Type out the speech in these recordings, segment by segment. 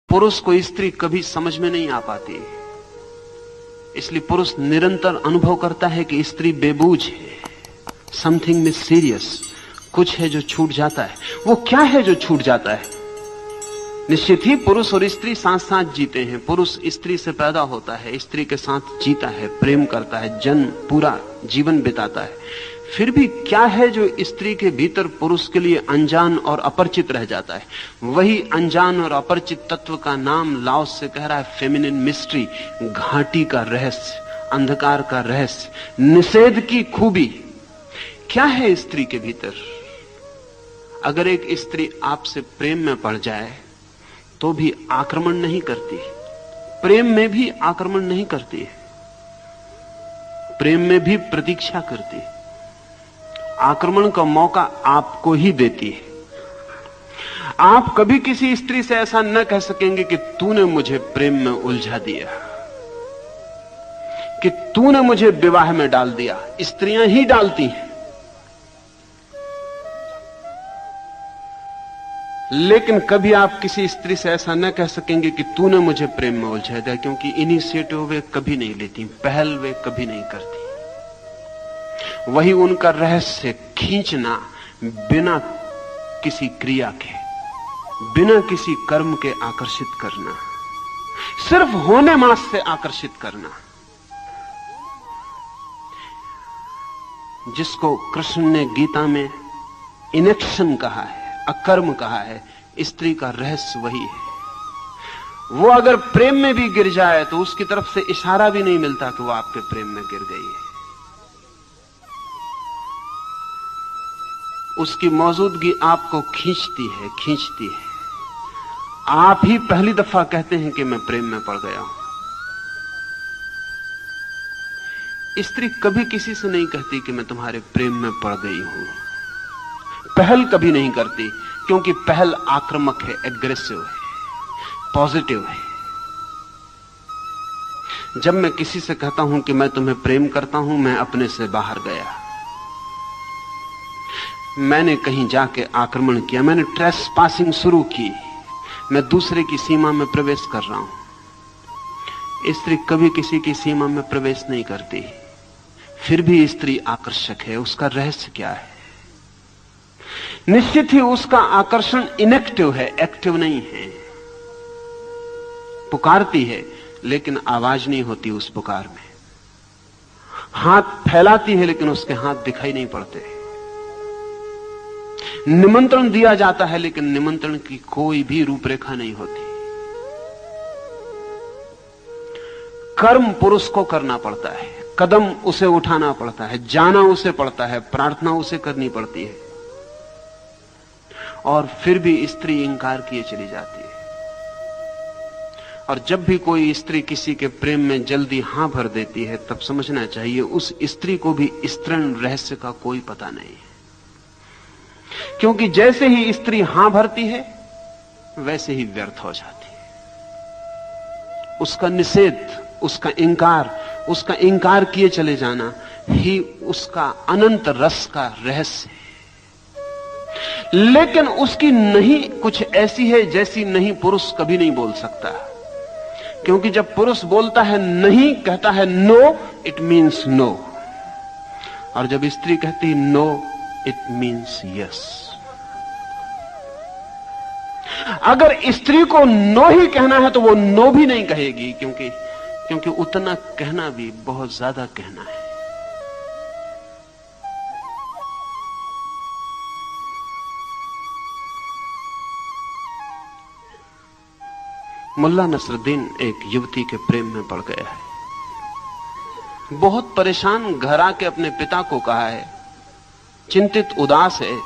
पुरुष को स्त्री कभी समझ में नहीं आ पाती, इसलिए पुरुष निरंतर अनुभव करता है कि स्त्री बेबूझ है, समथिंग मिस्टीरियस, कुछ है जो छूट जाता है। वो क्या है जो छूट जाता है? निश्चित ही पुरुष और स्त्री साथ साथ जीते हैं। पुरुष स्त्री से पैदा होता है, स्त्री के साथ जीता है, प्रेम करता है, जन्म पूरा जीवन बिताता है। फिर भी क्या है जो स्त्री के भीतर पुरुष के लिए अनजान और अपरिचित रह जाता है? वही अनजान और अपरिचित तत्व का नाम लाओस से कह रहा है फेमिनिन मिस्ट्री, घाटी का रहस्य, अंधकार का रहस्य, निषेध की खूबी। क्या है स्त्री के भीतर? अगर एक स्त्री आपसे प्रेम में पड़ जाए तो भी आक्रमण नहीं करती, प्रेम में भी आक्रमण नहीं करती, प्रेम में भी प्रतीक्षा करती, आक्रमण का मौका आपको ही देती है। आप कभी किसी स्त्री से ऐसा न कह सकेंगे कि तूने मुझे प्रेम में उलझा दिया, कि तूने मुझे विवाह में डाल दिया। स्त्रियां ही डालती हैं, लेकिन कभी आप किसी स्त्री से ऐसा न कह सकेंगे कि तूने मुझे प्रेम में उलझा दिया, क्योंकि इनिशिएटिव वे कभी नहीं लेती, पहल वे कभी नहीं करती। वही उनका रहस्य, खींचना बिना किसी क्रिया के, बिना किसी कर्म के आकर्षित करना, सिर्फ होने मात्र से आकर्षित करना, जिसको कृष्ण ने गीता में इनेक्शन कहा है, अकर्म कहा है। स्त्री का रहस्य वही है। वो अगर प्रेम में भी गिर जाए तो उसकी तरफ से इशारा भी नहीं मिलता कि वो आपके प्रेम में गिर गई है। उसकी मौजूदगी आपको खींचती है, खींचती है। आप ही पहली दफा कहते हैं कि मैं प्रेम में पड़ गया हूं। स्त्री कभी किसी से नहीं कहती कि मैं तुम्हारे प्रेम में पड़ गई हूं। पहल कभी नहीं करती, क्योंकि पहल आक्रामक है, एग्रेसिव है, पॉजिटिव है। जब मैं किसी से कहता हूं कि मैं तुम्हें प्रेम करता हूं, मैं अपने से बाहर गया, मैंने कहीं जाके आक्रमण किया, मैंने ट्रेस पासिंग शुरू की, मैं दूसरे की सीमा में प्रवेश कर रहा हूं। स्त्री कभी किसी की सीमा में प्रवेश नहीं करती, फिर भी स्त्री आकर्षक है। उसका रहस्य क्या है? निश्चित ही उसका आकर्षण इनएक्टिव है, एक्टिव नहीं है। पुकारती है लेकिन आवाज नहीं होती उस पुकार में, हाथ फैलाती है लेकिन उसके हाथ दिखाई नहीं पड़ते, निमंत्रण दिया जाता है लेकिन निमंत्रण की कोई भी रूपरेखा नहीं होती। कर्म पुरुष को करना पड़ता है, कदम उसे उठाना पड़ता है, जाना उसे पड़ता है, प्रार्थना उसे करनी पड़ती है, और फिर भी स्त्री इंकार किए चली जाती है। और जब भी कोई स्त्री किसी के प्रेम में जल्दी हां भर देती है, तब समझना चाहिए उस स्त्री को भी स्तृण रहस्य का कोई पता नहीं है। क्योंकि जैसे ही स्त्री हां भरती है वैसे ही व्यर्थ हो जाती है। उसका निषेध, उसका इंकार किए चले जाना ही उसका अनंत रस का रहस्य है। लेकिन उसकी नहीं कुछ ऐसी है जैसी नहीं पुरुष कभी नहीं बोल सकता, क्योंकि जब पुरुष बोलता है नहीं, कहता है नो, इट मीन्स नो, और जब स्त्री कहती नो, इट मीन्स यस। अगर स्त्री को नो ही कहना है तो वो नो भी नहीं कहेगी, क्योंकि उतना कहना भी बहुत ज्यादा कहना है। मुल्ला नसरुद्दीन एक युवती के प्रेम में पड़ गया है। बहुत परेशान घर आके अपने पिता को कहा है, चिंतित उदास है।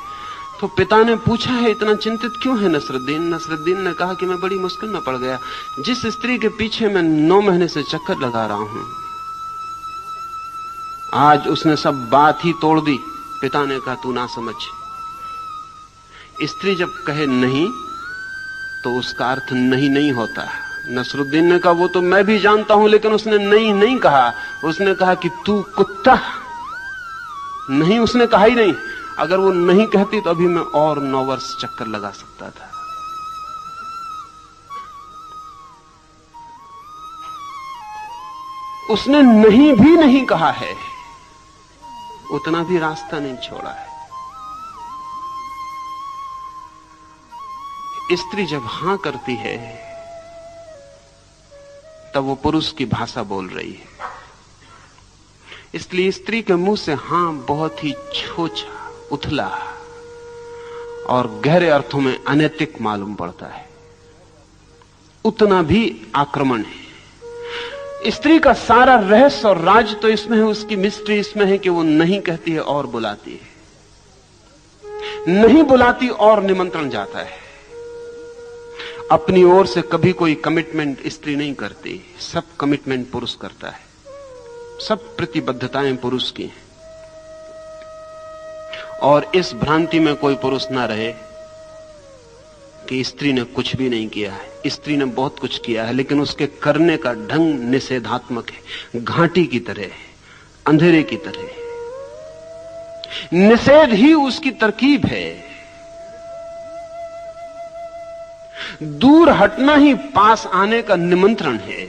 तो पिता ने पूछा है इतना चिंतित क्यों है नसरुद्दीन? नसरुद्दीन ने कहा कि मैं बड़ी मुश्किल में पड़ गया, जिस स्त्री के पीछे मैं 9 महीने से चक्कर लगा रहा हूं, आज उसने सब बात ही तोड़ दी। पिता ने कहा तू ना समझ, स्त्री जब कहे नहीं तो उसका अर्थ नहीं नहीं होता। नसरुद्दीन ने कहा वो तो मैं भी जानता हूं, लेकिन उसने नहीं नहीं कहा, उसने कहा कि तू कुत्ता। नहीं उसने कहा ही नहीं। अगर वो नहीं कहती तो अभी मैं और 9 वर्ष चक्कर लगा सकता था। उसने नहीं भी नहीं कहा है, उतना भी रास्ता नहीं छोड़ा है। स्त्री जब हां करती है तब वो पुरुष की भाषा बोल रही है। इसलिए स्त्री के मुंह से हां बहुत ही छोटा, उथला और गहरे अर्थों में अनैतिक मालूम पड़ता है, उतना भी आक्रमण है। स्त्री का सारा रहस्य और राज तो इसमें है, उसकी मिस्ट्री इसमें है कि वो नहीं कहती है और बुलाती है, नहीं बुलाती और निमंत्रण जाता है। अपनी ओर से कभी कोई कमिटमेंट स्त्री नहीं करती, सब कमिटमेंट पुरुष करता है, सब प्रतिबद्धताएं पुरुष की हैं। और इस भ्रांति में कोई पुरुष ना रहे कि स्त्री ने कुछ भी नहीं किया है। स्त्री ने बहुत कुछ किया है, लेकिन उसके करने का ढंग निषेधात्मक है, घाटी की तरह है, अंधेरे की तरह है। निषेध ही उसकी तरकीब है। दूर हटना ही पास आने का निमंत्रण है।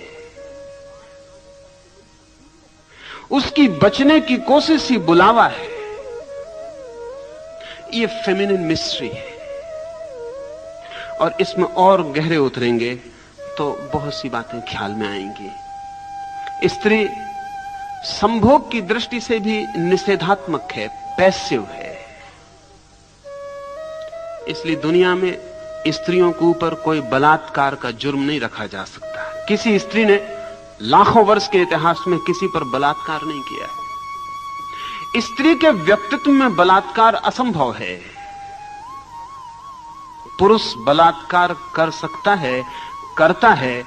उसकी बचने की कोशिश ही बुलावा है। ये फेमिनिन मिस्ट्री है, और इसमें और गहरे उतरेंगे तो बहुत सी बातें ख्याल में आएंगी। स्त्री संभोग की दृष्टि से भी निषेधात्मक है, पैसिव है। इसलिए दुनिया में स्त्रियों के ऊपर कोई बलात्कार का जुर्म नहीं रखा जा सकता। किसी स्त्री ने लाखों वर्ष के इतिहास में किसी पर बलात्कार नहीं किया है। स्त्री के व्यक्तित्व में बलात्कार असंभव है। पुरुष बलात्कार कर सकता है, करता है,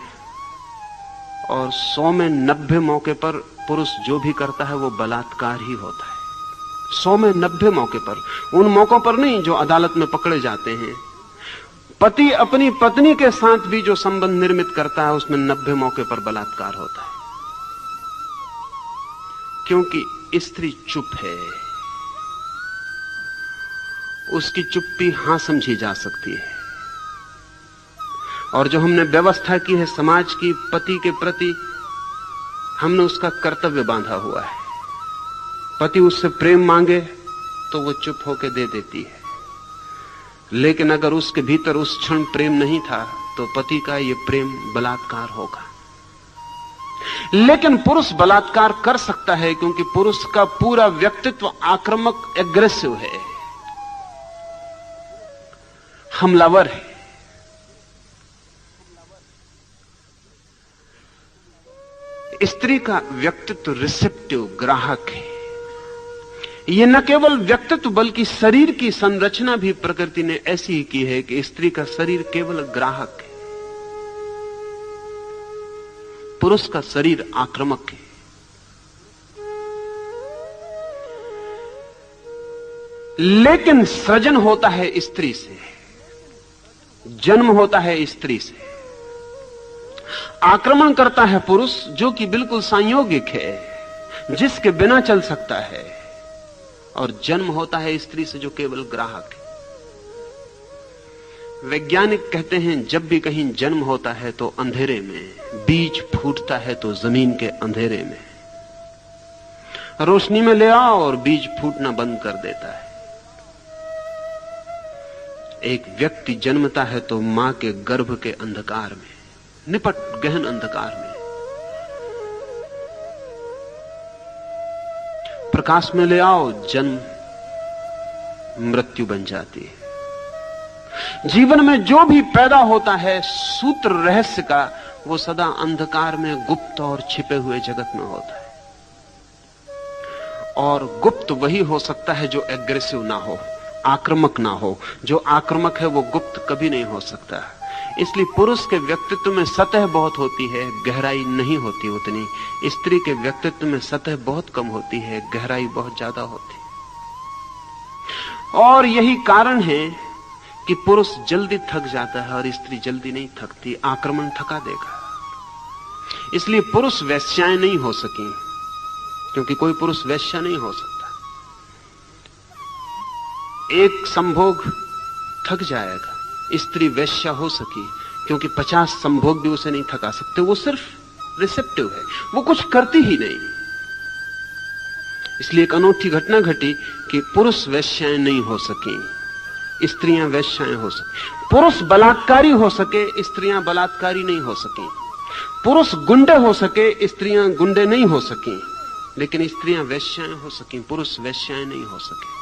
और 100 में 90 मौके पर पुरुष जो भी करता है वो बलात्कार ही होता है। 100 में 90 मौके पर, उन मौकों पर नहीं जो अदालत में पकड़े जाते हैं। पति अपनी पत्नी के साथ भी जो संबंध निर्मित करता है उसमें 90 मौके पर बलात्कार होता है, क्योंकि स्त्री चुप है। उसकी चुप्पी हां समझी जा सकती है। और जो हमने व्यवस्था की है समाज की पति के प्रति, हमने उसका कर्तव्य बांधा हुआ है। पति उससे प्रेम मांगे तो वो चुप होकर दे देती है, लेकिन अगर उसके भीतर उस क्षण प्रेम नहीं था तो पति का ये प्रेम बलात्कार होगा। लेकिन पुरुष बलात्कार कर सकता है, क्योंकि पुरुष का पूरा व्यक्तित्व आक्रामक, एग्रेसिव है, हमलावर है। स्त्री का व्यक्तित्व रिसेप्टिव, ग्राहक है। यह न केवल व्यक्तित्व बल्कि शरीर की संरचना भी प्रकृति ने ऐसी ही की है कि स्त्री का शरीर केवल ग्राहक है, पुरुष का शरीर आक्रामक है। लेकिन सृजन होता है स्त्री से, जन्म होता है स्त्री से। आक्रमण करता है पुरुष, जो कि बिल्कुल संयोगिक है, जिसके बिना चल सकता है, और जन्म होता है स्त्री से जो केवल ग्राहक है। वैज्ञानिक कहते हैं जब भी कहीं जन्म होता है तो अंधेरे में, बीज फूटता है तो जमीन के अंधेरे में। रोशनी में ले आओ और बीज फूटना बंद कर देता है। एक व्यक्ति जन्मता है तो मां के गर्भ के अंधकार में, निपट गहन अंधकार में। प्रकाश में ले आओ, जन्म मृत्यु बन जाती है। जीवन में जो भी पैदा होता है सूत्र रहस्य का, वो सदा अंधकार में, गुप्त और छिपे हुए जगत में होता है। और गुप्त वही हो सकता है जो एग्रेसिव ना हो, आक्रामक ना हो। जो आक्रामक है वो गुप्त कभी नहीं हो सकता। इसलिए पुरुष के व्यक्तित्व में सतह बहुत होती है, गहराई नहीं होती उतनी। स्त्री के व्यक्तित्व में सतह बहुत कम होती है, गहराई बहुत ज्यादा होती है। और यही कारण है कि पुरुष जल्दी थक जाता है और स्त्री जल्दी नहीं थकती। आक्रमण थका देगा। इसलिए पुरुष वेश्याएं नहीं हो सकी, क्योंकि कोई पुरुष वेश्या नहीं हो सकता। एक संभोग थक जाएगा। स्त्री वेश्या हो सकी, क्योंकि 50 संभोग भी उसे नहीं थका सकते। वो सिर्फ रिसेप्टिव है, वो कुछ करती ही नहीं। इसलिए एक अनोखी घटना घटी कि पुरुष वेश्याएं नहीं हो सकी, स्त्रियां वेश्याएं हो सकी। पुरुष बलात्कारी हो सके, स्त्रियां बलात्कारी नहीं हो सकी। पुरुष गुंडे हो सके, स्त्रियां गुंडे नहीं हो सकी। लेकिन स्त्रियां वेश्याएं हो सकी, पुरुष वेश्याएं नहीं हो सके।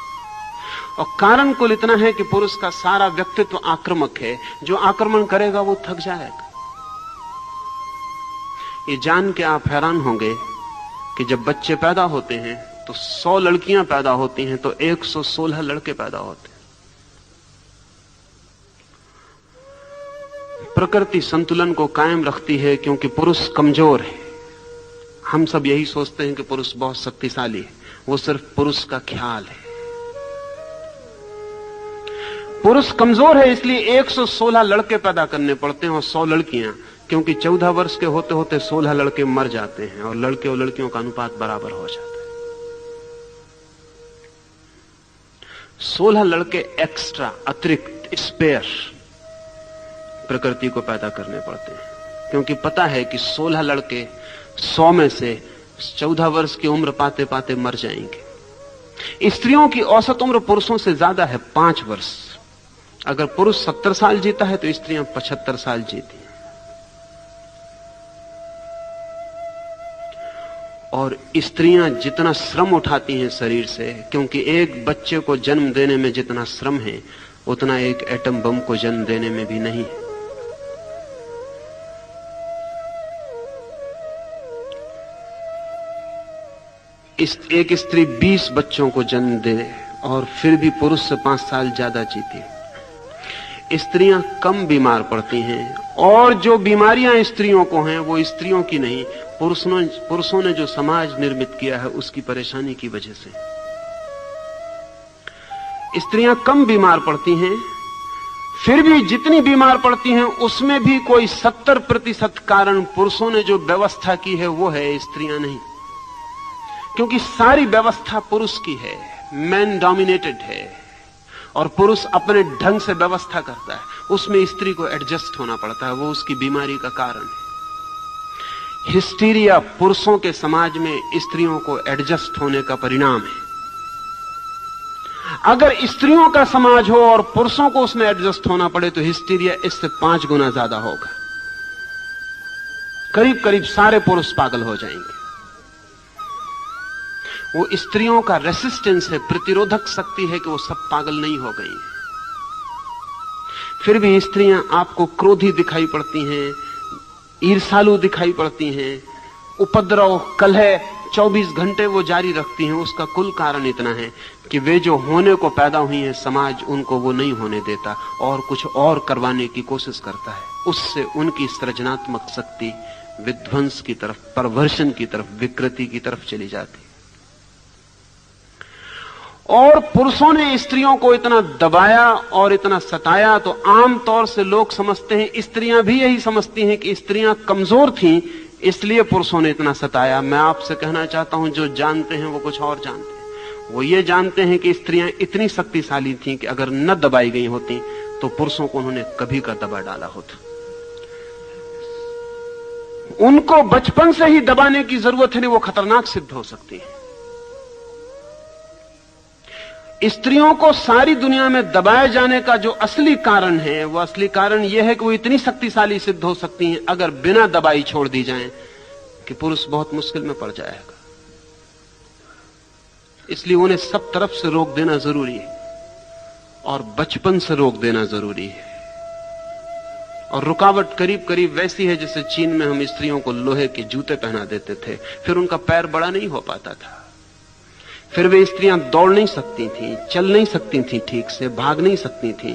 और कारण कुल इतना है कि पुरुष का सारा व्यक्तित्व आक्रामक है, जो आक्रमण करेगा वो थक जाएगा। ये जान के आप हैरान होंगे कि जब बच्चे पैदा होते हैं तो 100 लड़कियां पैदा होती हैं तो 116 लड़के पैदा होते हैं। प्रकृति संतुलन को कायम रखती है क्योंकि पुरुष कमजोर है। हम सब यही सोचते हैं कि पुरुष बहुत शक्तिशाली है, वो सिर्फ पुरुष का ख्याल है। पुरुष कमजोर है, इसलिए 116 लड़के पैदा करने पड़ते हैं और 100 लड़कियां, क्योंकि 14 वर्ष के होते होते 16 लड़के मर जाते हैं और लड़के और लड़कियों का अनुपात बराबर हो जाता है। 16 लड़के एक्स्ट्रा, अतिरिक्त, स्पेयर प्रकृति को पैदा करने पड़ते हैं, क्योंकि पता है कि 16 लड़के 100 में से 14 वर्ष की उम्र पाते पाते मर जाएंगे। स्त्रियों की औसत उम्र पुरुषों से ज्यादा है, 5 वर्ष। अगर पुरुष 70 साल जीता है तो स्त्रियां 75 साल जीती हैं। और स्त्रियां जितना श्रम उठाती हैं शरीर से, क्योंकि एक बच्चे को जन्म देने में जितना श्रम है उतना एक एटम बम को जन्म देने में भी नहीं है। एक स्त्री 20 बच्चों को जन्म दे और फिर भी पुरुष से 5 साल ज्यादा जीती है। स्त्रियां कम बीमार पड़ती हैं और जो बीमारियां स्त्रियों को हैं वो स्त्रियों की नहीं, पुरुषों ने जो समाज निर्मित किया है उसकी परेशानी की वजह से। स्त्रियां कम बीमार पड़ती हैं, फिर भी जितनी बीमार पड़ती हैं उसमें भी कोई 70% कारण पुरुषों ने जो व्यवस्था की है वो है, स्त्रियां नहीं। क्योंकि सारी व्यवस्था पुरुष की है, मैन डोमिनेटेड है और पुरुष अपने ढंग से व्यवस्था करता है, उसमें स्त्री को एडजस्ट होना पड़ता है, वो उसकी बीमारी का कारण है। हिस्टीरिया पुरुषों के समाज में स्त्रियों को एडजस्ट होने का परिणाम है। अगर स्त्रियों का समाज हो और पुरुषों को उसमें एडजस्ट होना पड़े तो हिस्टीरिया इससे 5 गुना ज्यादा होगा। करीब करीब सारे पुरुष पागल हो जाएंगे। वो स्त्रियों का रेसिस्टेंस है, प्रतिरोधक शक्ति है कि वो सब पागल नहीं हो गई। फिर भी स्त्रियां आपको क्रोधी दिखाई पड़ती हैं, ईर्ष्यालु दिखाई पड़ती हैं, उपद्रव, कलह 24 घंटे वो जारी रखती हैं। उसका कुल कारण इतना है कि वे जो होने को पैदा हुई हैं, समाज उनको वो नहीं होने देता और कुछ और करवाने की कोशिश करता है। उससे उनकी सृजनात्मक शक्ति विध्वंस की तरफ, परवर्षण की तरफ, विकृति की तरफ चली जाती। और पुरुषों ने स्त्रियों को इतना दबाया और इतना सताया तो आमतौर से लोग समझते हैं, स्त्रियां भी यही समझती हैं कि स्त्रियां कमजोर थीं इसलिए पुरुषों ने इतना सताया। मैं आपसे कहना चाहता हूं, जो जानते हैं वो कुछ और जानते हैं। वो ये जानते हैं कि स्त्रियां इतनी शक्तिशाली थीं कि अगर न दबाई गई होती तो पुरुषों को उन्होंने कभी का दबा डाला होता। उनको बचपन से ही दबाने की जरूरत है, नहीं वो खतरनाक सिद्ध हो सकती है। स्त्रियों को सारी दुनिया में दबाए जाने का जो असली कारण है, वो असली कारण यह है कि वो इतनी शक्तिशाली सिद्ध हो सकती हैं अगर बिना दबाई छोड़ दी जाएं कि पुरुष बहुत मुश्किल में पड़ जाएगा। इसलिए उन्हें सब तरफ से रोक देना जरूरी है और बचपन से रोक देना जरूरी है। और रुकावट करीब करीब वैसी है जैसे चीन में हम स्त्रियों को लोहे के जूते पहना देते थे, फिर उनका पैर बड़ा नहीं हो पाता था, फिर वे स्त्रियां दौड़ नहीं सकती थीं, चल नहीं सकती थीं, ठीक से भाग नहीं सकती थीं।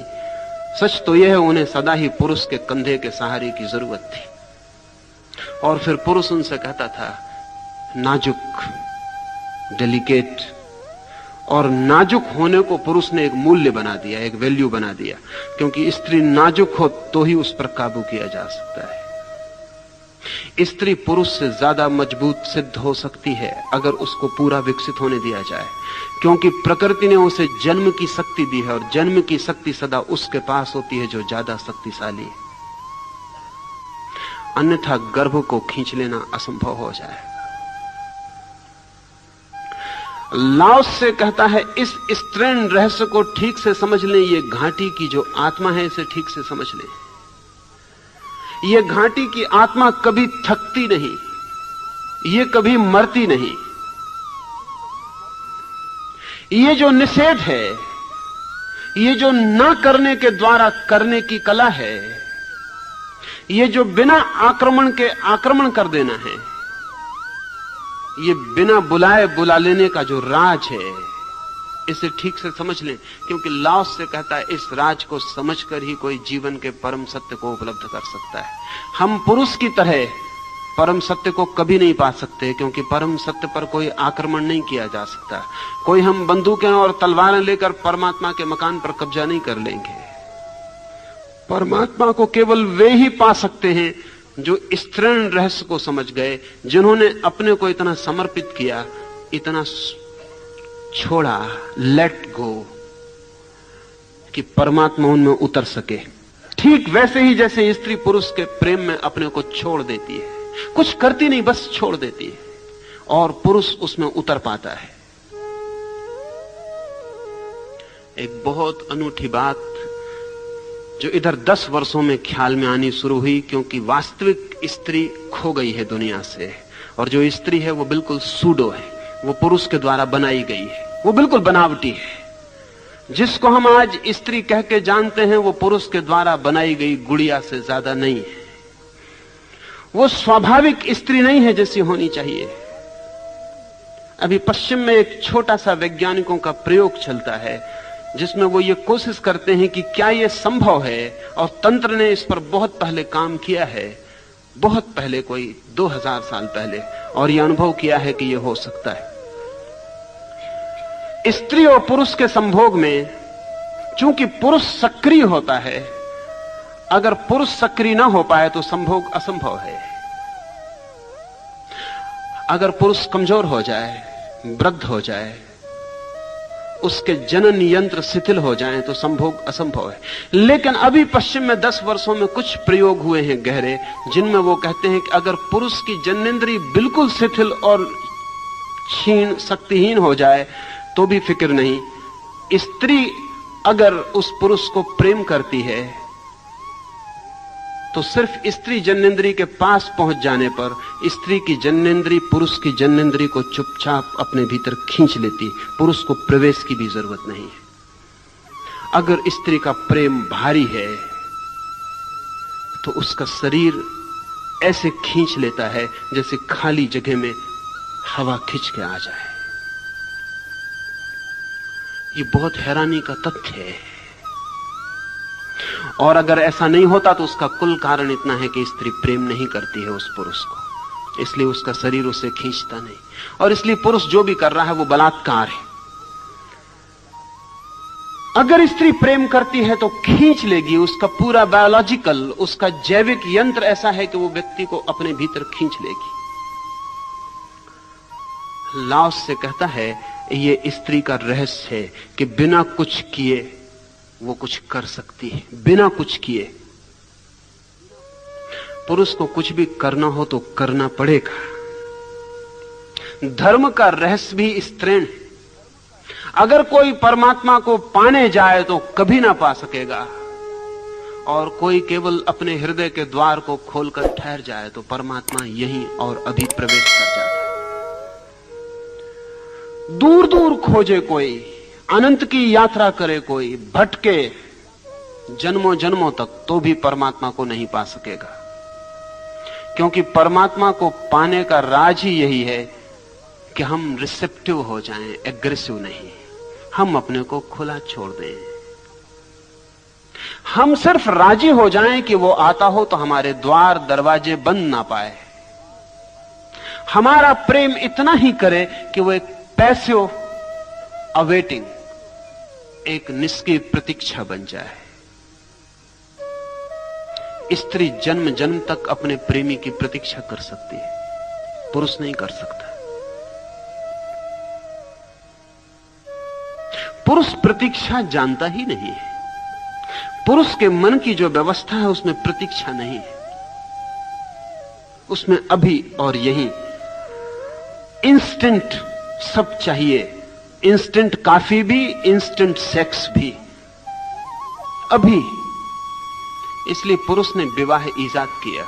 सच तो यह है उन्हें सदा ही पुरुष के कंधे के सहारे की जरूरत थी। और फिर पुरुष उनसे कहता था नाजुक, डेलिकेट, और नाजुक होने को पुरुष ने एक मूल्य बना दिया, एक वैल्यू बना दिया, क्योंकि स्त्री नाजुक हो तो ही उस पर काबू किया जा सकता है। स्त्री पुरुष से ज्यादा मजबूत सिद्ध हो सकती है अगर उसको पूरा विकसित होने दिया जाए, क्योंकि प्रकृति ने उसे जन्म की शक्ति दी है और जन्म की शक्ति सदा उसके पास होती है जो ज्यादा शक्तिशाली है। अन्यथा गर्भ को खींच लेना असंभव हो जाए। लाओस से कहता है इस स्त्रीण रहस्य को ठीक से समझ लें, ये घाटी की जो आत्मा है इसे ठीक से समझ लें। ये घाटी की आत्मा कभी थकती नहीं, ये कभी मरती नहीं। ये जो निषेध है, ये जो ना करने के द्वारा करने की कला है, ये जो बिना आक्रमण के आक्रमण कर देना है, ये बिना बुलाए बुला लेने का जो राज है, इसे ठीक से समझ लें। क्योंकि लाओस से कहता है इस राज को समझकर ही कोई जीवन के परम सत्य को उपलब्ध कर सकता है। हम पुरुष की तरह परम सत्य को कभी नहीं पा सकते, क्योंकि परम सत्य पर कोई आक्रमण नहीं किया जा सकता। कोई हम बंदूकें और तलवारें लेकर परमात्मा के मकान पर कब्जा नहीं कर लेंगे। परमात्मा को केवल वे ही पा सकते हैं जो स्त्रीण रहस्य को समझ गए, जिन्होंने अपने को इतना समर्पित किया, इतना छोड़ा, लेट गो, कि परमात्मा उनमें उतर सके। ठीक वैसे ही जैसे स्त्री पुरुष के प्रेम में अपने को छोड़ देती है, कुछ करती नहीं, बस छोड़ देती है, और पुरुष उसमें उतर पाता है। एक बहुत अनूठी बात जो इधर 10 वर्षों में ख्याल में आनी शुरू हुई, क्योंकि वास्तविक स्त्री खो गई है दुनिया से, और जो स्त्री है वो बिल्कुल सूडो है, वो पुरुष के द्वारा बनाई गई है, वो बिल्कुल बनावटी है। जिसको हम आज स्त्री कह के जानते हैं वो पुरुष के द्वारा बनाई गई गुड़िया से ज्यादा नहीं है। वो स्वाभाविक स्त्री नहीं है जैसी होनी चाहिए। अभी पश्चिम में एक छोटा सा वैज्ञानिकों का प्रयोग चलता है, जिसमें वो ये कोशिश करते हैं कि क्या ये संभव है, और तंत्र ने इस पर बहुत पहले काम किया है, बहुत पहले, कोई 2000 साल पहले, और ये अनुभव किया है कि ये हो सकता है। स्त्री और पुरुष के संभोग में चूंकि पुरुष सक्रिय होता है, अगर पुरुष सक्रिय ना हो पाए तो संभोग असंभव है। अगर पुरुष कमजोर हो जाए, वृद्ध हो जाए, उसके जनन यंत्र शिथिल हो जाएं तो संभोग असंभव है। लेकिन अभी पश्चिम में 10 वर्षों में कुछ प्रयोग हुए हैं गहरे, जिनमें वो कहते हैं कि अगर पुरुष की जननेंद्रिय बिल्कुल शिथिल और क्षीण, शक्तिहीन हो जाए तो भी फिक्र नहीं। स्त्री अगर उस पुरुष को प्रेम करती है तो सिर्फ स्त्री जननेंद्रिय के पास पहुंच जाने पर स्त्री की जननेंद्रिय पुरुष की जननेंद्रिय को चुपचाप अपने भीतर खींच लेती, पुरुष को प्रवेश की भी जरूरत नहीं है। अगर स्त्री का प्रेम भारी है तो उसका शरीर ऐसे खींच लेता है जैसे खाली जगह में हवा खींच के आ जाए। ये बहुत हैरानी का तथ्य है। और अगर ऐसा नहीं होता तो उसका कुल कारण इतना है कि स्त्री प्रेम नहीं करती है उस पुरुष को, इसलिए उसका शरीर उसे खींचता नहीं, और इसलिए पुरुष जो भी कर रहा है वो बलात्कार है। अगर स्त्री प्रेम करती है तो खींच लेगी, उसका पूरा बायोलॉजिकल, उसका जैविक यंत्र ऐसा है कि वो व्यक्ति को अपने भीतर खींच लेगी। लाओस से कहता है ये स्त्री का रहस्य है कि बिना कुछ किए वो कुछ कर सकती है, बिना कुछ किए। पुरुष को कुछ भी करना हो तो करना पड़ेगा। धर्म का रहस्य भी स्त्रीण है। अगर कोई परमात्मा को पाने जाए तो कभी ना पा सकेगा, और कोई केवल अपने हृदय के द्वार को खोलकर ठहर जाए तो परमात्मा यहीं और अभी प्रवेश कर जाता है। दूर दूर खोजे कोई, अनंत की यात्रा करे कोई, भटके जन्मों जन्मों तक, तो भी परमात्मा को नहीं पा सकेगा। क्योंकि परमात्मा को पाने का राज ही यही है कि हम रिसेप्टिव हो जाएं, एग्रेसिव नहीं। हम अपने को खुला छोड़ दें, हम सिर्फ राजी हो जाएं कि वो आता हो तो हमारे द्वार दरवाजे बंद ना पाए। हमारा प्रेम इतना ही करे कि वो एक पैसिव अवेटिंग, एक निष्क्रिय प्रतीक्षा बन जाए। स्त्री जन्म जन्म तक अपने प्रेमी की प्रतीक्षा कर सकती है, पुरुष नहीं कर सकता। पुरुष प्रतीक्षा जानता ही नहीं है। पुरुष के मन की जो व्यवस्था है उसमें प्रतीक्षा नहीं है। उसमें अभी और यहीं इंस्टेंट सब चाहिए। इंस्टेंट काफी भी, इंस्टेंट सेक्स भी, अभी। इसलिए पुरुष ने विवाह ईजाद किया,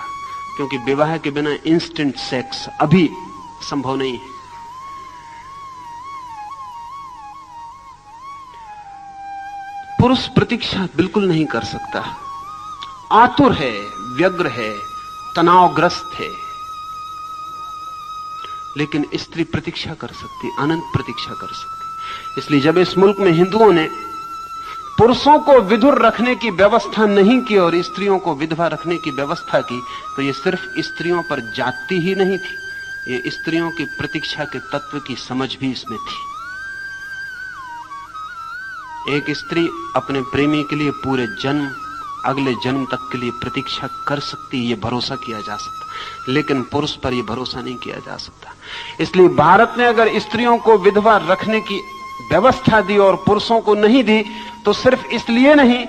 क्योंकि विवाह के बिना इंस्टेंट सेक्स अभी संभव नहीं है। पुरुष प्रतीक्षा बिल्कुल नहीं कर सकता, आतुर है, व्यग्र है, तनावग्रस्त है। लेकिन स्त्री प्रतीक्षा कर सकती, अनंत प्रतीक्षा कर सकती। इसलिए जब इस मुल्क में हिंदुओं ने पुरुषों को विधुर रखने की व्यवस्था नहीं की और स्त्रियों को विधवा रखने की व्यवस्था की, तो यह सिर्फ स्त्रियों पर जाति ही नहीं थी, ये स्त्रियों की प्रतीक्षा के तत्व की समझ भी इसमें थी। एक स्त्री अपने प्रेमी के लिए पूरे जन्म, अगले जन्म तक के लिए प्रतीक्षा कर सकती, ये भरोसा किया जा सकता, लेकिन पुरुष पर यह भरोसा नहीं किया जा सकता। इसलिए भारत ने अगर स्त्रियों को विधवा रखने की व्यवस्था दी और पुरुषों को नहीं दी, तो सिर्फ इसलिए नहीं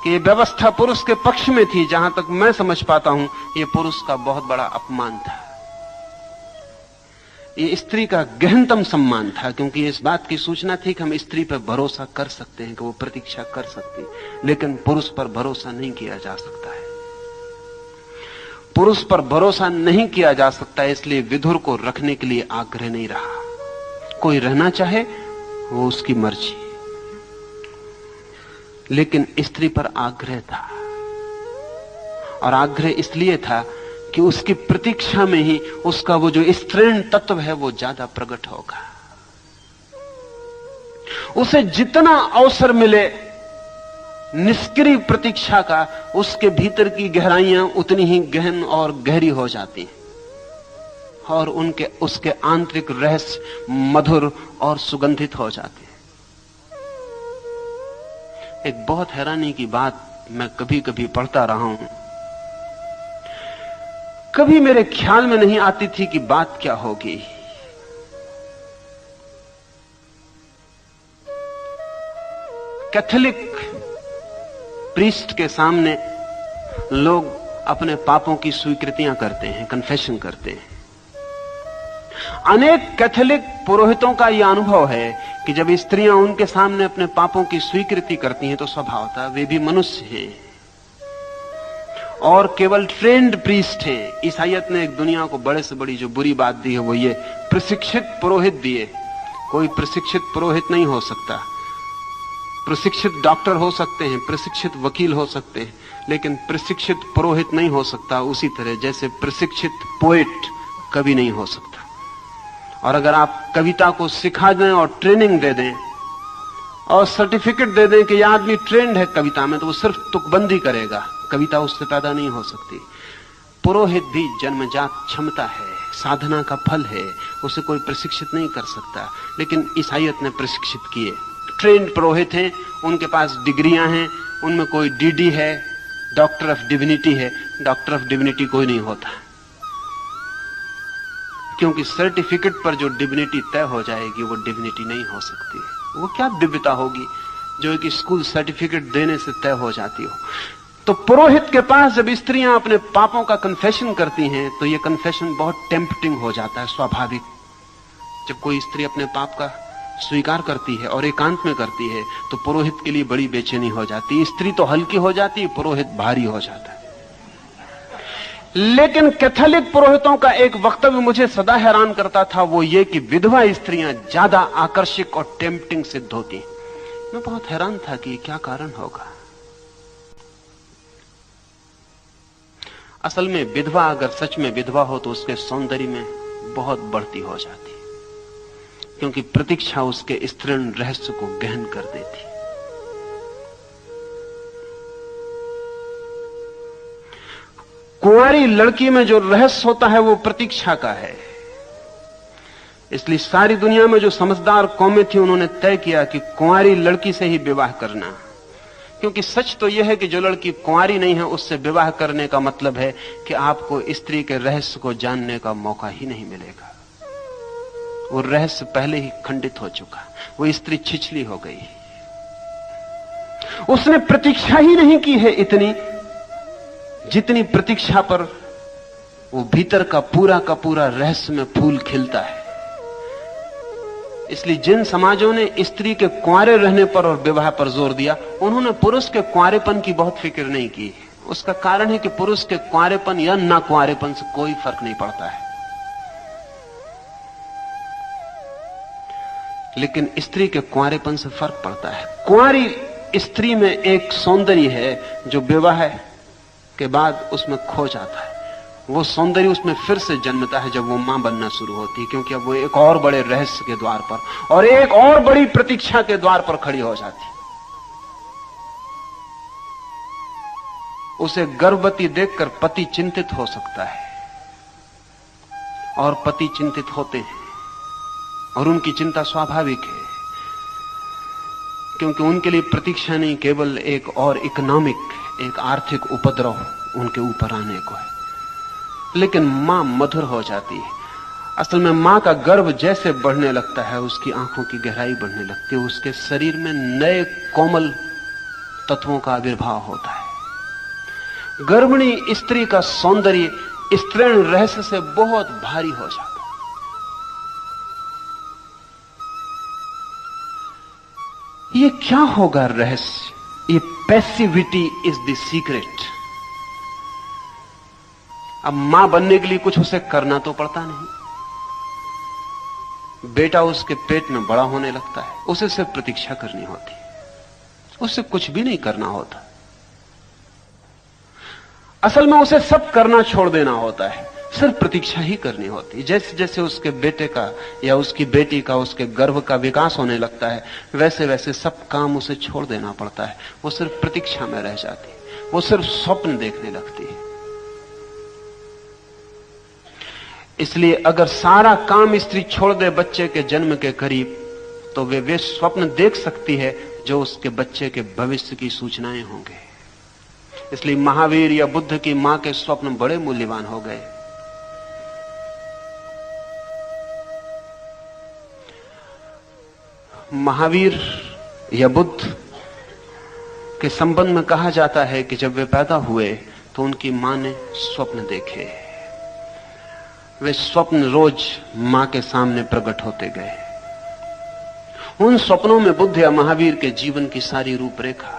कि यह व्यवस्था पुरुष के पक्ष में थी, जहां तक मैं समझ पाता हूं यह पुरुष का बहुत बड़ा अपमान था, ये स्त्री का गहनतम सम्मान था, क्योंकि इस बात की सूचना थी कि हम स्त्री पर भरोसा कर सकते हैं कि वो प्रतीक्षा कर सकती, लेकिन पुरुष पर भरोसा नहीं किया जा सकता है। पुरुष पर भरोसा नहीं किया जा सकता, इसलिए विधुर को रखने के लिए आग्रह नहीं रहा। कोई रहना चाहे वो उसकी मर्जी, लेकिन स्त्री पर आग्रह था, और आग्रह इसलिए था कि उसकी प्रतीक्षा में ही उसका वो जो स्त्रीण तत्व है वो ज्यादा प्रकट होगा। उसे जितना अवसर मिले निष्क्रिय प्रतीक्षा का, उसके भीतर की गहराइयां उतनी ही गहन और गहरी हो जाती हैं, और उसके आंतरिक रहस्य मधुर और सुगंधित हो जाते हैं। एक बहुत हैरानी की बात मैं कभी कभी पढ़ता रहा हूं, कभी मेरे ख्याल में नहीं आती थी कि बात क्या होगी। कैथोलिक प्रीस्ट के सामने लोग अपने पापों की स्वीकृतियां करते हैं, कन्फेशन करते हैं। अनेक कैथोलिक पुरोहितों का यह अनुभव है कि जब स्त्रियां उनके सामने अपने पापों की स्वीकृति करती हैं तो स्वभावतः वे भी मनुष्य हैं और केवल ट्रेंड प्रीस्ट हैं। ईसाइयत ने एक दुनिया को बड़े से बड़ी जो बुरी बात दी है वो ये प्रशिक्षित पुरोहित दिए। कोई प्रशिक्षित पुरोहित नहीं हो सकता। प्रशिक्षित डॉक्टर हो सकते हैं, प्रशिक्षित वकील हो सकते हैं, लेकिन प्रशिक्षित पुरोहित नहीं हो सकता। उसी तरह जैसे प्रशिक्षित पोएट कभी नहीं हो सकता। और अगर आप कविता को सिखा दें और ट्रेनिंग दे दें और सर्टिफिकेट दे दें कि यह आदमी ट्रेंड है कविता में, तो वो सिर्फ तुकबंदी करेगा, कविता उससे पैदा नहीं हो सकती। पुरोहित भी जन्मजात क्षमता है, साधना का फल है, उसे कोई प्रशिक्षित नहीं कर सकता। लेकिन ईसाइयत ने प्रशिक्षित किए, ट्रेंड पुरोहित हैं, उनके पास डिग्रियां हैं, उनमें कोई डीडी है, डॉक्टर ऑफ डिविनिटी है। डॉक्टर ऑफ डिविनिटी कोई नहीं होता, क्योंकि सर्टिफिकेट पर जो डिविनिटी तय हो जाएगी वो डिविनिटी नहीं हो सकती। वो क्या दिव्यता होगी जो एक स्कूल सर्टिफिकेट देने से तय हो जाती हो। तो पुरोहित के पास जब स्त्रियां अपने पापों का कन्फेशन करती हैं तो ये कन्फेशन बहुत टेम्पटिंग हो जाता है, स्वाभाविक। जब कोई स्त्री अपने पाप का स्वीकार करती है और एकांत में करती है तो पुरोहित के लिए बड़ी बेचैनी हो जाती है। स्त्री तो हल्की हो जाती है, पुरोहित भारी हो जाता है। लेकिन कैथोलिक पुरोहितों का एक वक्तव्य मुझे सदा हैरान करता था, वो ये कि विधवा स्त्रियां ज्यादा आकर्षक और टेम्पटिंग सिद्ध होती। मैं बहुत हैरान था कि क्या कारण होगा। असल में विधवा अगर सच में विधवा हो तो उसके सौंदर्य में बहुत बढ़ती हो जाती, क्योंकि प्रतीक्षा उसके स्त्रीण रहस्य को गहन कर देती। कुंवारी लड़की में जो रहस्य होता है वो प्रतीक्षा का है। इसलिए सारी दुनिया में जो समझदार कौमें थी उन्होंने तय किया कि कुंवारी लड़की से ही विवाह करना, क्योंकि सच तो यह है कि जो लड़की कुंवारी नहीं है उससे विवाह करने का मतलब है कि आपको स्त्री के रहस्य को जानने का मौका ही नहीं मिलेगा। वो रहस्य पहले ही खंडित हो चुका, वो स्त्री छिछली हो गई, उसने प्रतीक्षा ही नहीं की है इतनी जितनी प्रतीक्षा पर वो भीतर का पूरा रहस्य में फूल खिलता है। इसलिए जिन समाजों ने स्त्री के कुंवारे रहने पर और विवाह पर जोर दिया, उन्होंने पुरुष के कुंवारेपन की बहुत फिक्र नहीं की। उसका कारण है कि पुरुष के कुंवारेपन या ना कुंवारेपन से कोई फर्क नहीं पड़ता है, लेकिन स्त्री के कुंवारेपन से फर्क पड़ता है। कुंवारी स्त्री में एक सौंदर्य है जो विवाह के बाद उसमें खो जाता है। वो सौंदर्य उसमें फिर से जन्मता है जब वो मां बनना शुरू होती है, क्योंकि अब वो एक और बड़े रहस्य के द्वार पर और एक और बड़ी प्रतीक्षा के द्वार पर खड़ी हो जाती है। उसे गर्भवती देखकर पति चिंतित हो सकता है, और पति चिंतित होते हैं, और उनकी चिंता स्वाभाविक है, क्योंकि उनके लिए प्रतीक्षा नहीं केवल एक और इकोनॉमिक, एक आर्थिक उपद्रव उनके ऊपर आने को है। लेकिन मां मधुर हो जाती है। असल में मां का गर्भ जैसे बढ़ने लगता है, उसकी आंखों की गहराई बढ़ने लगती है, उसके शरीर में नए कोमल तत्वों का आविर्भाव होता है। गर्भिणी स्त्री का सौंदर्य स्त्रीण रहस्य से बहुत भारी हो जाता है। ये क्या होगा रहस्य? ये पैसिविटी इज द सीक्रेट। अब मां बनने के लिए कुछ उसे करना तो पड़ता नहीं। बेटा उसके पेट में बड़ा होने लगता है, उसे सिर्फ प्रतीक्षा करनी होती है, उसे कुछ भी नहीं करना होता। असल में उसे सब करना छोड़ देना होता है, सिर्फ प्रतीक्षा ही करनी होती है। जैसे जैसे उसके बेटे का या उसकी बेटी का, उसके गर्भ का विकास होने लगता है, वैसे वैसे सब काम उसे छोड़ देना पड़ता है। वो सिर्फ प्रतीक्षा में रह जाती है, वो सिर्फ स्वप्न देखने लगती है। इसलिए अगर सारा काम स्त्री छोड़ दे बच्चे के जन्म के करीब, तो वे स्वप्न देख सकती है जो उसके बच्चे के भविष्य की सूचनाएं होंगे। इसलिए महावीर या बुद्ध की मां के स्वप्न बड़े मूल्यवान हो गए। महावीर या बुद्ध के संबंध में कहा जाता है कि जब वे पैदा हुए तो उनकी मां ने स्वप्न देखे। वे स्वप्न रोज मां के सामने प्रकट होते गए। उन स्वप्नों में बुद्ध या महावीर के जीवन की सारी रूपरेखा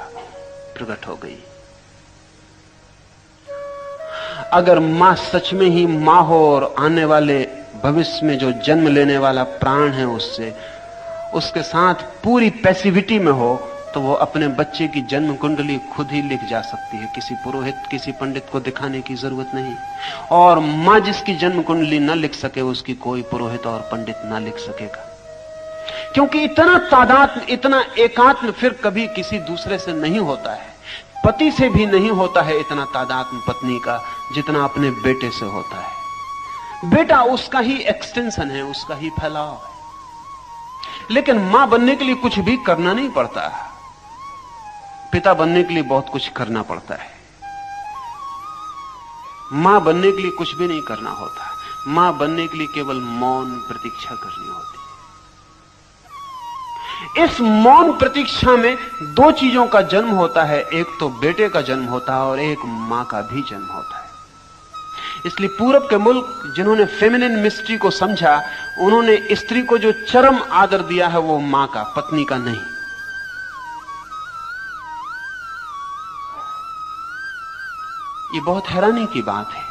प्रकट हो गई। अगर मां सच में ही मां हो और आने वाले भविष्य में जो जन्म लेने वाला प्राण है उसके साथ पूरी पैसिविटी में हो, तो वो अपने बच्चे की जन्म कुंडली खुद ही लिख जा सकती है। किसी पुरोहित, किसी पंडित को दिखाने की जरूरत नहीं। और मां जिसकी जन्म कुंडली न लिख सके, उसकी कोई पुरोहित और पंडित ना लिख सकेगा, क्योंकि इतना तादात्म्य, इतना एकात्म फिर कभी किसी दूसरे से नहीं होता है। पति से भी नहीं होता है इतना तादात्म्य पत्नी का, जितना अपने बेटे से होता है। बेटा उसका ही एक्सटेंशन है, उसका ही फैलाव है। लेकिन मां बनने के लिए कुछ भी करना नहीं पड़ता। पिता बनने के लिए बहुत कुछ करना पड़ता है। मां बनने के लिए कुछ भी नहीं करना होता। मां बनने के लिए केवल मौन प्रतीक्षा करनी होती है। इस मौन प्रतीक्षा में दो चीजों का जन्म होता है, एक तो बेटे का जन्म होता है और एक मां का भी जन्म होता है। इसलिए पूरब के मुल्क जिन्होंने फेमिनिन मिस्ट्री को समझा, उन्होंने स्त्री को जो चरम आदर दिया है वो मां का, पत्नी का नहीं। ये बहुत हैरानी की बात है।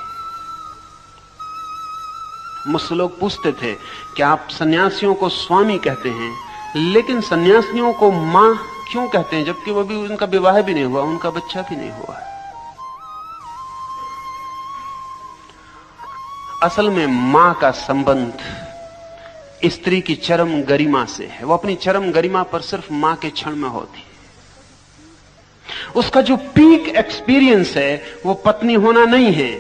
मुझसे लोग पूछते थे कि आप सन्यासियों को स्वामी कहते हैं, लेकिन सन्यासियों को मां क्यों कहते हैं, जबकि वो भी, उनका विवाह भी नहीं हुआ, उनका बच्चा भी नहीं हुआ। असल में मां का संबंध स्त्री की चरम गरिमा से है। वो अपनी चरम गरिमा पर सिर्फ मां के क्षण में होती है। उसका जो पीक एक्सपीरियंस है वो पत्नी होना नहीं है,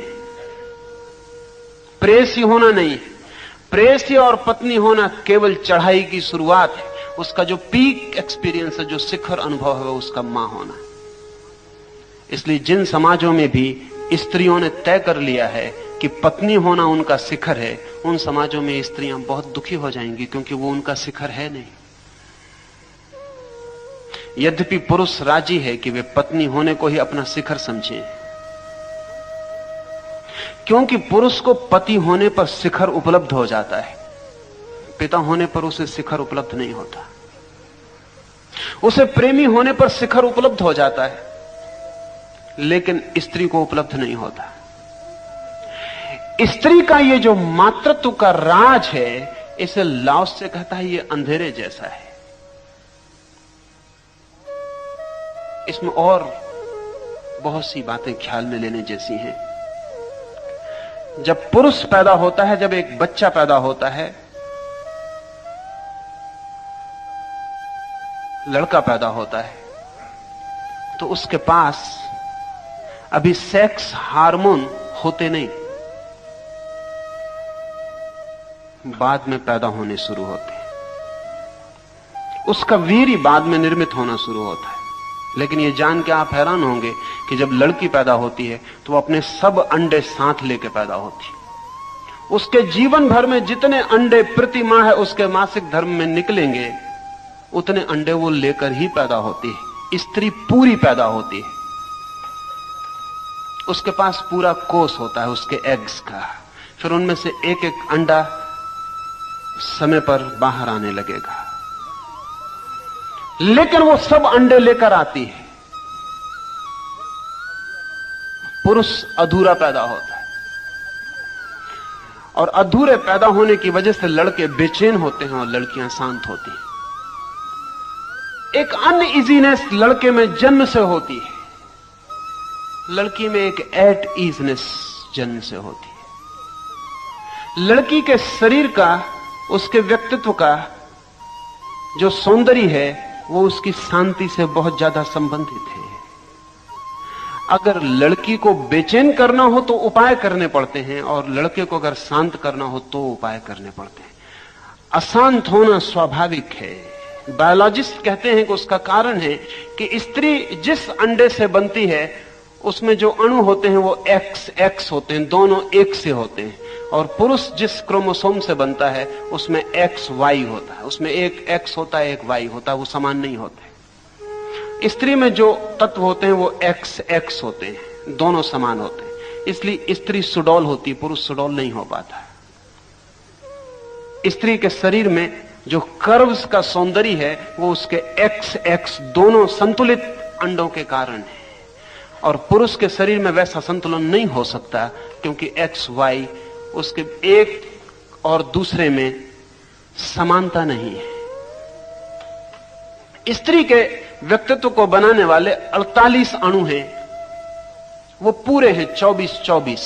प्रेयसी होना नहीं है। प्रेयसी और पत्नी होना केवल चढ़ाई की शुरुआत है। उसका जो पीक एक्सपीरियंस है, जो शिखर अनुभव है, उसका मां होना है। इसलिए जिन समाजों में भी स्त्रियों ने तय कर लिया है कि पत्नी होना उनका शिखर है, उन समाजों में स्त्रियां बहुत दुखी हो जाएंगी, क्योंकि वो उनका शिखर है नहीं। यद्यपि पुरुष राजी है कि वे पत्नी होने को ही अपना शिखर समझें, क्योंकि पुरुष को पति होने पर शिखर उपलब्ध हो जाता है, पिता होने पर उसे शिखर उपलब्ध नहीं होता। उसे प्रेमी होने पर शिखर उपलब्ध हो जाता है, लेकिन स्त्री को उपलब्ध नहीं होता। स्त्री का ये जो मातृत्व का राज है, इसे लाओस से कहता है ये अंधेरे जैसा है। इसमें और बहुत सी बातें ख्याल में लेने जैसी हैं। जब पुरुष पैदा होता है, जब एक बच्चा पैदा होता है, लड़का पैदा होता है, तो उसके पास अभी सेक्स हार्मोन होते नहीं, बाद में पैदा होने शुरू होते हैं। उसका वीर्य बाद में निर्मित होना शुरू होता है। लेकिन यह जान के आप हैरान होंगे कि जब लड़की पैदा होती है तो वो अपने सब अंडे साथ लेके पैदा होती है। उसके जीवन भर में जितने अंडे प्रति माह है उसके मासिक धर्म में निकलेंगे, उतने अंडे वो लेकर ही पैदा होती है। स्त्री पूरी पैदा होती है, उसके पास पूरा कोष होता है उसके एग्स का। फिर उनमें से एक एक अंडा समय पर बाहर आने लगेगा, लेकिन वो सब अंडे लेकर आती है। पुरुष अधूरा पैदा होता है, और अधूरे पैदा होने की वजह से लड़के बेचैन होते हैं और लड़कियां शांत होती हैं। एक अनइजीनेस लड़के में जन्म से होती है, लड़की में एक एट ईजनेस जन्म से होती है। लड़की के शरीर का, उसके व्यक्तित्व का जो सौंदर्य है, वो उसकी शांति से बहुत ज्यादा संबंधित है। अगर लड़की को बेचैन करना हो तो उपाय करने पड़ते हैं, और लड़के को अगर शांत करना हो तो उपाय करने पड़ते हैं। अशांत होना स्वाभाविक है। बायोलॉजिस्ट कहते हैं कि उसका कारण है कि स्त्री जिस अंडे से बनती है उसमें जो अणु होते हैं वो एक्स होते हैं, दोनों एक से होते हैं। और पुरुष जिस क्रोमोसोम से बनता है उसमें एक्स वाई होता है, उसमें एक एक्स होता है एक वाई होता है, वो समान नहीं होते। स्त्री में जो तत्व होते हैं वो एक्स होते हैं, दोनों समान होते हैं। इसलिए स्त्री सुडौल होती, पुरुष सुडौल नहीं हो पाता। स्त्री के शरीर में जो कर्व्स का सौंदर्य है वो उसके एक्स दोनों संतुलित अंडों के कारण है, और पुरुष के शरीर में वैसा संतुलन नहीं हो सकता, क्योंकि एक्स वाई उसके एक और दूसरे में समानता नहीं है। स्त्री के व्यक्तित्व को बनाने वाले 48 अणु हैं, वो पूरे हैं 24।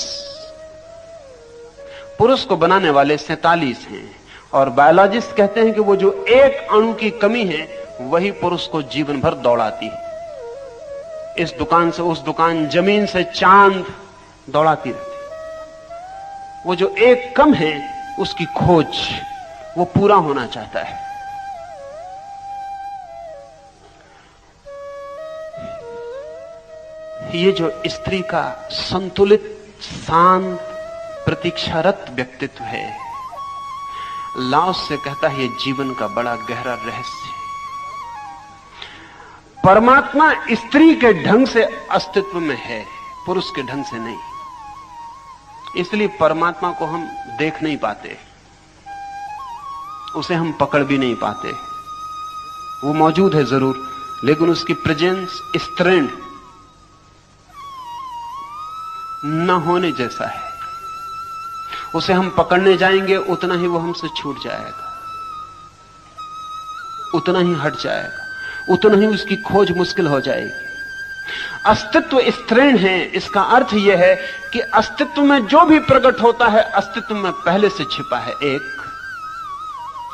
पुरुष को बनाने वाले 47 हैं, और बायोलॉजिस्ट कहते हैं कि वो जो एक अणु की कमी है वही पुरुष को जीवन भर दौड़ाती है। इस दुकान से उस दुकान, जमीन से चांद दौड़ाती रहती। वो जो एक कम है उसकी खोज वो पूरा होना चाहता है। ये जो स्त्री का संतुलित, शांत, प्रतीक्षारत व्यक्तित्व है, लाओस से कहता है ये जीवन का बड़ा गहरा रहस्य है। परमात्मा स्त्री के ढंग से अस्तित्व में है, पुरुष के ढंग से नहीं। इसलिए परमात्मा को हम देख नहीं पाते, उसे हम पकड़ भी नहीं पाते। वो मौजूद है जरूर, लेकिन उसकी प्रेजेंस स्ट्रेंड न होने जैसा है। उसे हम पकड़ने जाएंगे उतना ही वो हमसे छूट जाएगा, उतना ही हट जाएगा, उतना ही उसकी खोज मुश्किल हो जाएगी। अस्तित्व स्त्रीण है, इसका अर्थ यह है कि अस्तित्व में जो भी प्रकट होता है अस्तित्व में पहले से छिपा है। एक,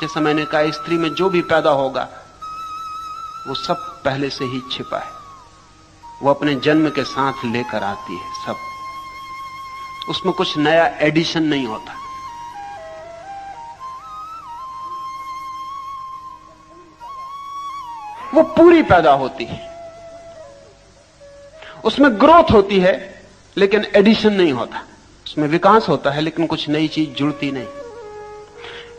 जैसा मैंने कहा, स्त्री में जो भी पैदा होगा वो सब पहले से ही छिपा है, वो अपने जन्म के साथ लेकर आती है सब, उसमें कुछ नया एडिशन नहीं होता। वो पूरी पैदा होती है, उसमें ग्रोथ होती है लेकिन एडिशन नहीं होता, उसमें विकास होता है लेकिन कुछ नई चीज जुड़ती नहीं।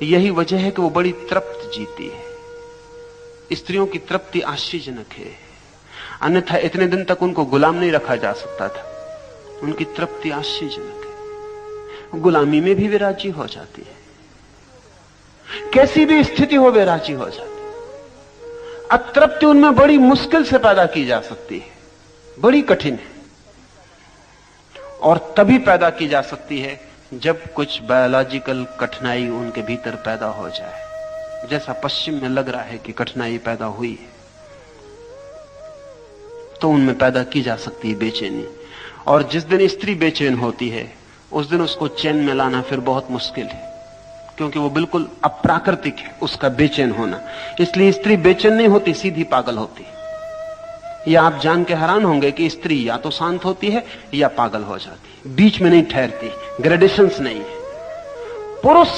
यही वजह है कि वो बड़ी तृप्त जीती है। स्त्रियों की तृप्ति आश्चर्यजनक है, अन्यथा इतने दिन तक उनको गुलाम नहीं रखा जा सकता था। उनकी तृप्ति आश्चर्यजनक है। गुलामी में भी वे राजी हो जाती है, कैसी भी स्थिति हो वे राजी हो जाती है। अतृप्ति उनमें बड़ी मुश्किल से पैदा की जा सकती है, बड़ी कठिन है, और तभी पैदा की जा सकती है जब कुछ बायोलॉजिकल कठिनाई उनके भीतर पैदा हो जाए, जैसा पश्चिम में लग रहा है कि कठिनाई पैदा हुई है, तो उनमें पैदा की जा सकती है बेचैनी। और जिस दिन स्त्री बेचैन होती है उस दिन उसको चैन में लाना फिर बहुत मुश्किल है, क्योंकि वो बिल्कुल अप्राकृतिक है उसका बेचैन होना। इसलिए स्त्री बेचैन नहीं होती, सीधी पागल होती। या आप जान के हैरान होंगे कि स्त्री या तो शांत होती है या पागल हो जाती है, बीच में नहीं ठहरती, ग्रेडेशंस नहीं है। पुरुष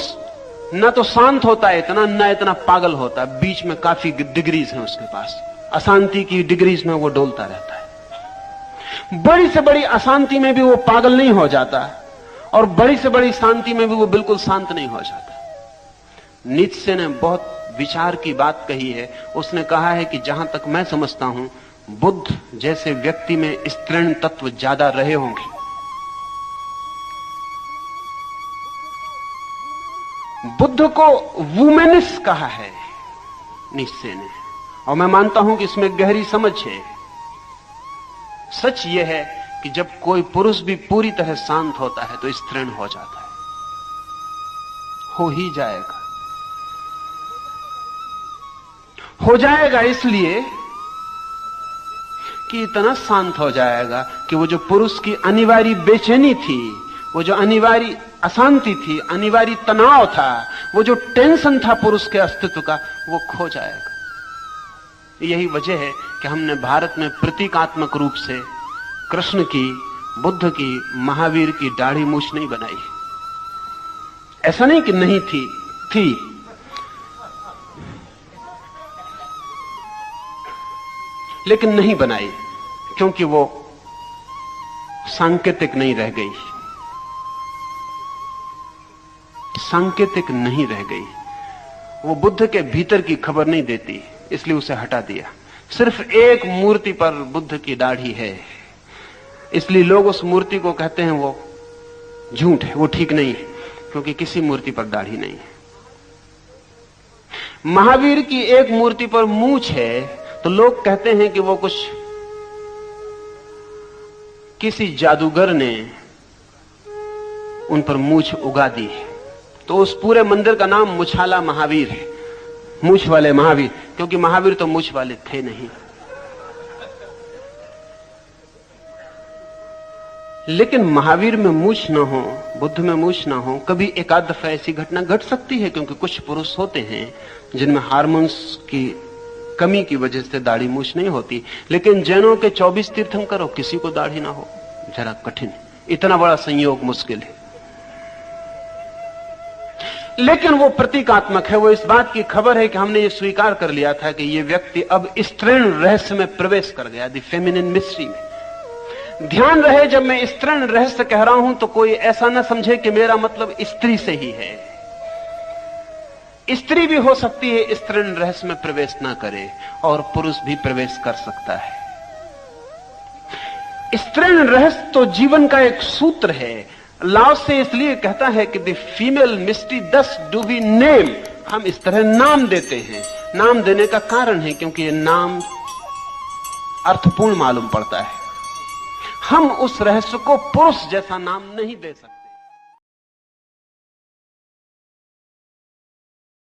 न तो शांत होता है इतना, न इतना पागल होता है, बीच में काफी डिग्रीज हैं उसके पास, अशांति की डिग्रीज में वो डोलता रहता है। बड़ी से बड़ी अशांति में भी वो पागल नहीं हो जाता, और बड़ी से बड़ी शांति में भी वो बिल्कुल शांत नहीं हो जाता। नीत्शे ने बहुत विचार की बात कही है। उसने कहा है कि जहां तक मैं समझता हूं, बुद्ध जैसे व्यक्ति में स्त्रीण तत्व ज्यादा रहे होंगे। बुद्ध को वुमेनिस कहा है नीत्शे ने, और मैं मानता हूं कि इसमें गहरी समझ है। सच यह है कि जब कोई पुरुष भी पूरी तरह शांत होता है तो स्त्रीण हो जाता है, हो ही जाएगा, हो जाएगा इसलिए कि इतना शांत हो जाएगा कि वो जो पुरुष की अनिवार्य बेचैनी थी, वो जो अनिवार्य अशांति थी, अनिवार्य तनाव था, वो जो टेंशन था पुरुष के अस्तित्व का, वो खो जाएगा। यही वजह है कि हमने भारत में प्रतीकात्मक रूप से कृष्ण की, बुद्ध की, महावीर की दाढ़ी मूछ नहीं बनाई। ऐसा नहीं कि नहीं थी, लेकिन नहीं बनाई, क्योंकि वो सांकेतिक नहीं रह गई, सांकेतिक नहीं रह गई। वो बुद्ध के भीतर की खबर नहीं देती, इसलिए उसे हटा दिया। सिर्फ एक मूर्ति पर बुद्ध की दाढ़ी है, इसलिए लोग उस मूर्ति को कहते हैं वो झूठ है, वो ठीक नहीं है, क्योंकि किसी मूर्ति पर दाढ़ी नहीं है। महावीर की एक मूर्ति पर मूंछ है, तो लोग कहते हैं कि वो कुछ किसी जादूगर ने उन पर मूंछ उगा दी है। तो उस पूरे मंदिर का नाम मुछाला महावीर है, मूंछ वाले महावीर, क्योंकि महावीर तो मूंछ वाले थे नहीं। लेकिन महावीर में मूंछ ना हो, बुद्ध में मूंछ ना हो, कभी एकाध दफा ऐसी घटना घट सकती है, क्योंकि कुछ पुरुष होते हैं जिनमें हार्मोन्स की कमी की वजह से दाढ़ी मूंछ नहीं होती। लेकिन जैनों के 24 तीर्थंकर हो, किसी को दाढ़ी ना हो, जरा कठिन है, इतना बड़ा संयोग मुश्किल है। लेकिन वो प्रतीकात्मक है, वो इस बात की खबर है कि हमने ये स्वीकार कर लिया था कि ये व्यक्ति अब स्त्रीण रहस्य में प्रवेश कर गया, द फेमिनिन मिस्ट्री में। ध्यान रहे, जब मैं स्त्रीण रहस्य कह रहा हूं तो कोई ऐसा ना समझे कि मेरा मतलब स्त्री से ही है। स्त्री भी हो सकती है स्त्रीण रहस्य में प्रवेश ना करे, और पुरुष भी प्रवेश कर सकता है। स्त्रीण रहस्य तो जीवन का एक सूत्र है। लाओ से इसलिए कहता है कि द फीमेल मिस्ट्री दस डू बी नेम, हम इस तरह नाम देते हैं। नाम देने का कारण है क्योंकि ये नाम अर्थपूर्ण मालूम पड़ता है। हम उस रहस्य को पुरुष जैसा नाम नहीं दे सकते।